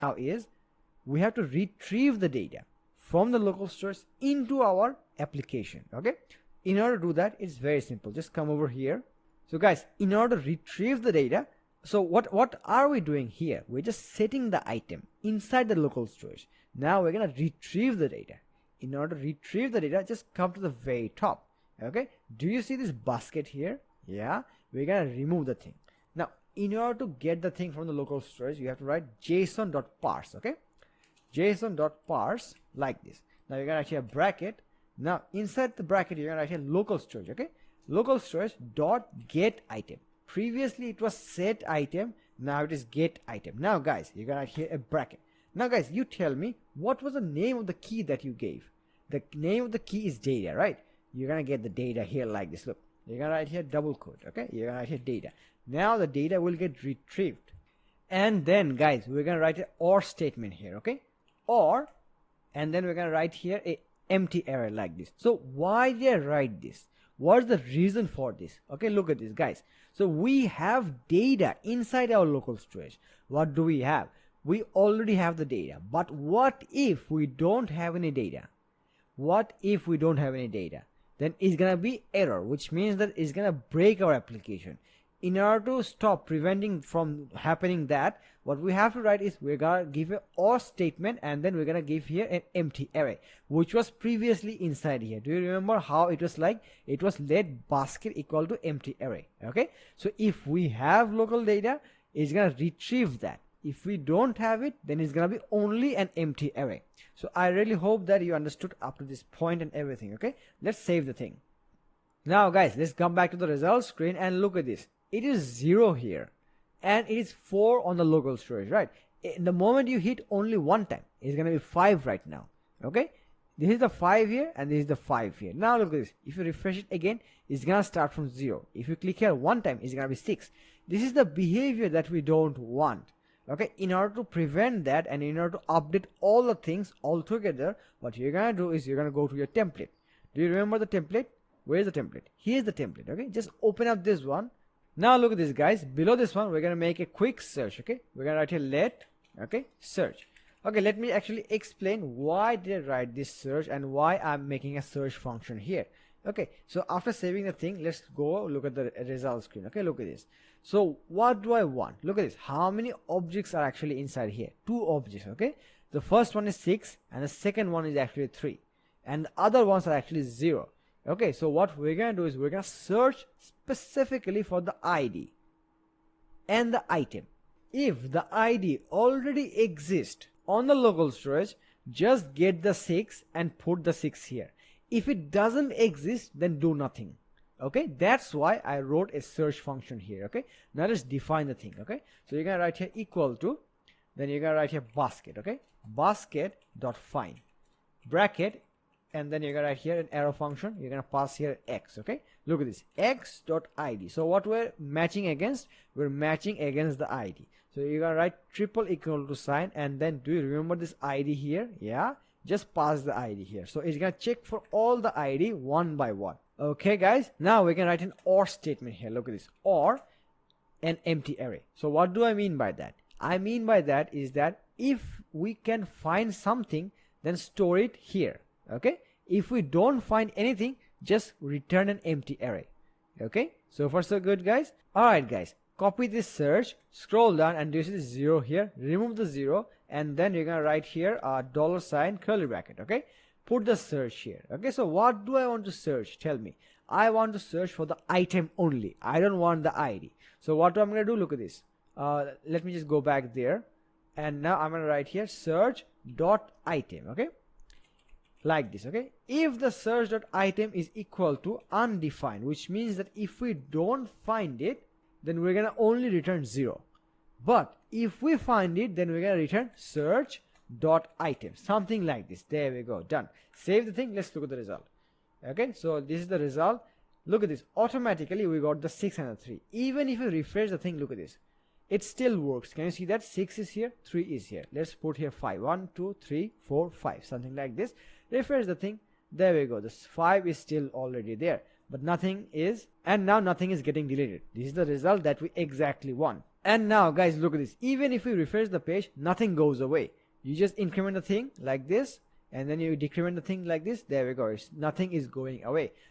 now is we have to retrieve the data from the local storage into our application. Okay, in order to do that, it's very simple. Just come over here. So guys, in order to retrieve the data, so what are we doing here? We're just setting the item inside the local storage. Now we're gonna retrieve the data. In order to retrieve the data, just come to the very top. Okay, do you see this basket here? Yeah, we're gonna remove the thing. Now in order to get the thing from the local storage, you have to write json.parse. okay, json.parse like this. Now you're gonna write here a bracket. Now inside the bracket you're gonna write here local storage. Okay, local storage dot get item. Previously it was set item, now it is get item. Now guys, you're gonna write here a bracket. Now guys, you tell me what was the name of the key that you gave. The name of the key is data, right? You're gonna get the data here like this. Look, you're gonna write here double quote. Okay, you're gonna write here data. Now the data will get retrieved, and then guys, we're gonna write an or statement here. Okay, or, and then we're gonna write here a empty array like this. So why did I write this? What's the reason for this? Okay, look at this guys. So we have data inside our local storage. What do we have? We already have the data, but what if we don't have any data? What if we don't have any data? Then it's gonna be error, which means that it's gonna break our application. In order to stop preventing from happening that, what we have to write is we're gonna give a or statement, and then we're gonna give here an empty array, which was previously inside here. Do you remember how it was like? It was let basket equal to empty array. Okay, so if we have local data, it's gonna retrieve that. If we don't have it, then it's gonna be only an empty array. So I really hope that you understood up to this point and everything. Okay, let's save the thing. Now guys, let's come back to the results screen and look at this. It is 0 here and it is 4 on the local storage, right? The moment you hit only one time, it's gonna be 5 right now. Okay, this is the 5 here and this is the 5 here. Now look at this. If you refresh it again, it's gonna start from 0. If you click here one time, it's gonna be 6. This is the behavior that we don't want. Okay, in order to prevent that and in order to update all the things all together, what you're gonna do is you're gonna go to your template. Do you remember the template? Where is the template? Here's the template. Okay, just open up this one. Now look at this guys. Below this one, we're gonna make a quick search. Okay, we're gonna write here let search. Okay, let me actually explain why did I write this search and why I'm making a search function here. Okay, so after saving the thing, let's go look at the result screen. Okay, look at this. So what do I want? Look at this. How many objects are actually inside here? 2 objects. Okay, the first one is 6 and the second one is actually 3, and the other ones are actually 0. Okay, so what we're gonna do is we're gonna search specifically for the ID and the item. If the ID already exists on the local storage, just get the 6 and put the 6 here. If it doesn't exist, then do nothing. Okay, that's why I wrote a search function here. Okay, now let's define the thing. Okay, so you're gonna write here equal to, then you're gonna write here basket. Okay, basket dot find bracket, and then you're gonna write here an arrow function. You're gonna pass here x. Okay, look at this, x dot id. So what we're matching against? We're matching against the id. So you're gonna write triple equal to sign, and then do you remember this id here? Yeah, just pass the id here. So it's gonna check for all the id one by one. Okay guys, now we can write an or statement here. Look at this, or an empty array. So what do I mean by that? I mean by that is that if we can find something, then store it here. Okay, if we don't find anything, just return an empty array. Okay, so far so good guys. Alright guys, copy this search, scroll down, and do you see the 0 here? Remove the 0, and then you're gonna write here a $ curly bracket. Okay, put the search here. Okay, so what do I want to search? Tell me. I want to search for the item only. I don't want the ID. So what I'm gonna do, look at this. Let me just go back there, and now I'm gonna write here search dot item. Okay, like this. Okay, if the search dot item is equal to undefined, which means that if we don't find it, then we're gonna only return 0. But if we find it, then we're gonna return search dot item, something like this. There we go, done. Save the thing. Let's look at the result. Okay, so this is the result. Look at this, automatically we got the 6 and the 3. Even if you refresh the thing, look at this, it still works. Can you see that? 6 is here, 3 is here. Let's put here 5. 1 2 3 4 5, something like this. Refresh the thing. There we go, this 5 is still already there, but nothing is, and now nothing is getting deleted. This is the result that we exactly want. And now guys, look at this. Even if we refresh the page, nothing goes away. You just increment the thing like this, and then you decrement the thing like this. There we go. Nothing is going away.